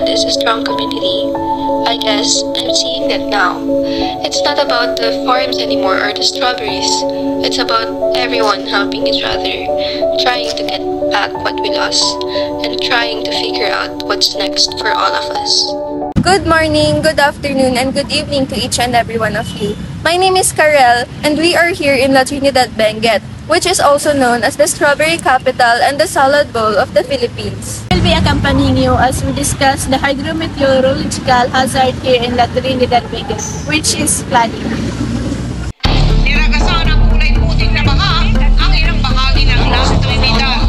is a strong community. I guess I'm seeing that now. It's not about the farms anymore or the strawberries. It's about everyone helping each other, trying to get back what we lost, and trying to figure out what's next for all of us. Good morning, good afternoon, and good evening to each and every one of you. My name is Karel, and we are here in La Trinidad, Benguet, which is also known as the Strawberry Capital and the Salad Bowl of the Philippines. We'll be accompanying you as we discuss the hydrometeorological hazard here in La Trinidad, Benguet, which is flooding. Niragasan ang kulay puting na baha ang ilang bahagi ng La Trinidad, Benguet.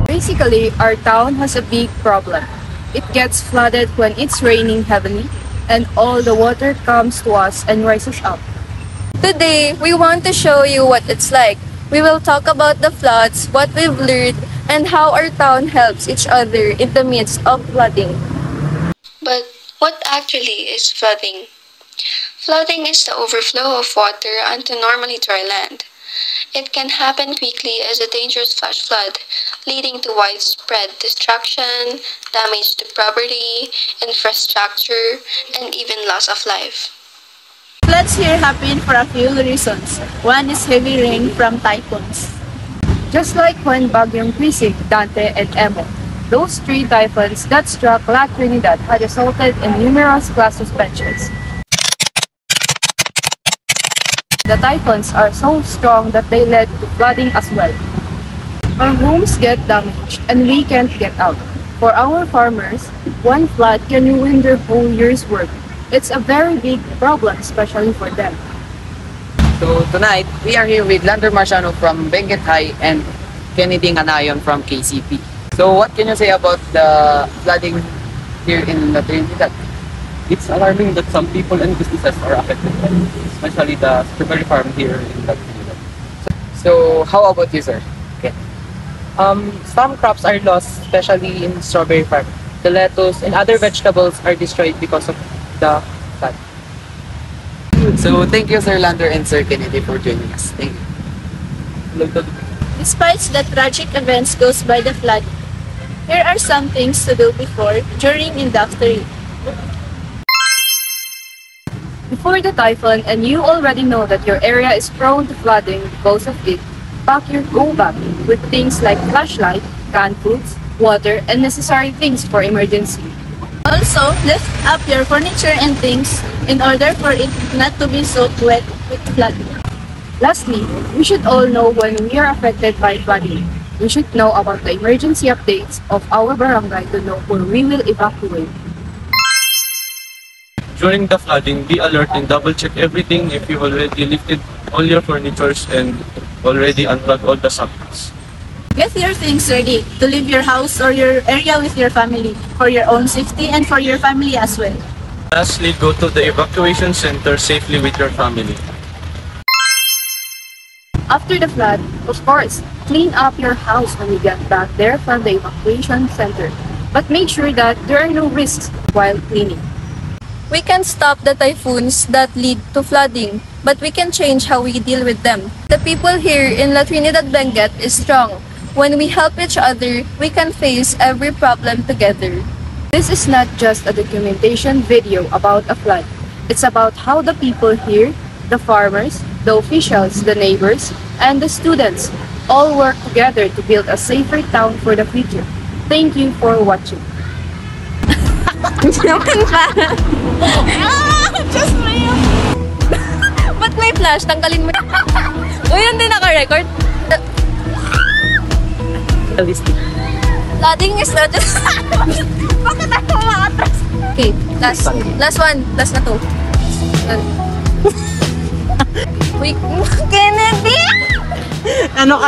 Basically, our town has a big problem. It gets flooded when it's raining heavily, and all the water comes to us and rises up. Today, we want to show you what it's like. We will talk about the floods, what we've learned, and how our town helps each other in the midst of flooding. But what actually is flooding? Flooding is the overflow of water onto normally dry land. It can happen quickly as a dangerous flash flood, leading to widespread destruction, damage to property, infrastructure, and even loss of life. Floods here happen for a few reasons. One is heavy rain from typhoons. Just like when Bagyong Krisig, Dante, and Emo, those three typhoons that struck La Trinidad had resulted in numerous class suspensions. The typhoons are so strong that they led to flooding as well. Our homes get damaged and we can't get out. For our farmers, one flood can ruin their whole year's work. It's a very big problem, especially for them. So tonight, we are here with Lander Marciano from Benguet High and Kennedy Nganayon from KCP. So what can you say about the flooding here in La Trinidad? It's alarming that some people and businesses are affected, especially the strawberry farm here in La Trinidad. So how about you, sir? Okay. Some crops are lost, especially in strawberry farm. The lettuce and other vegetables are destroyed because of the flood. So thank you, Sir Lander and Sir Kennedy, for joining us. Thank you. Despite the tragic events caused by the flood, here are some things to do before, during, and after it. Before the typhoon, and you already know that your area is prone to flooding because of it, pack your go bag with things like flashlight, canned foods, water, and necessary things for emergency. Also, lift up your furniture and things in order for it not to be soaked wet with flood. Lastly, we should all know when we are affected by flooding. We should know about the emergency updates of our barangay to know where we will evacuate. During the flooding, be alert and double-check everything if you already lifted all your furnitures and already unplugged all the sockets. Get your things ready to leave your house or your area with your family for your own safety and for your family as well. Lastly, go to the evacuation center safely with your family. After the flood, of course, clean up your house when you get back there from the evacuation center. But make sure that there are no risks while cleaning. We can stop the typhoons that lead to flooding, but we can change how we deal with them. The people here in La Trinidad Benguet is strong. When we help each other, we can face every problem together. This is not just a documentation video about a flood. It's about how the people here, the farmers, the officials, the neighbors, and the students all work together to build a safer town for the future. Thank you for watching. Naman pa! Just real! Ba't may flash? Tanggalin mo. Uy, hindi naka-record. Flooding is not just... Bakit ako makatras? Okay, last one. Last na to. Wait, Kennedy! Ano ka?